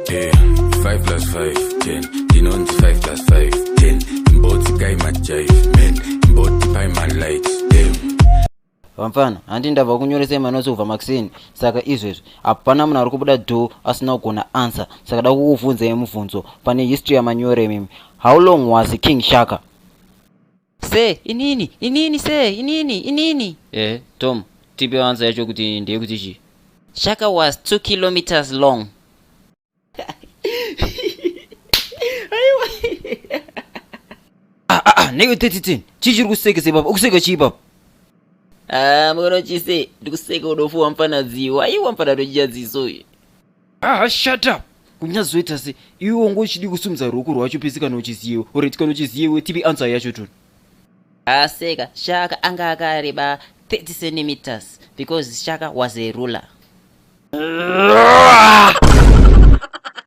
Yeah, 5 plus 5, 10. Dinonzi 5 plus 5, 10. Imboti guy my jive, man. Imboti pie my lights, damn. Vamfana, handi ndabva kunyoresa manozi ubva Maxine. Saka izvezvi hapana munhu ari kubuda do asina kugona answer. Saka da kukubvunzai mubvunzo pane history yamanyore mimi. How long was King Shaka? Se, inini se, inini. Tom, tipe answer yacho kuti ndeye kuti chi. Shaka was 2 kilometers long. Nege 3010. Chichiri kusekese baba, ukuseka chi baba. Mwana chise, ndikuseka udofu wampana ziwa. Aiwa mpana dojia ziso. Shut up. Kunyazoita se, iwe ngochidi kusumza ruoko rwacho pesika nochiziyewe. Oretika nochiziyewe, tipe answer yacho tu. Seka, Shaka anga akareba 30 centimeters because Shaka was a ruler.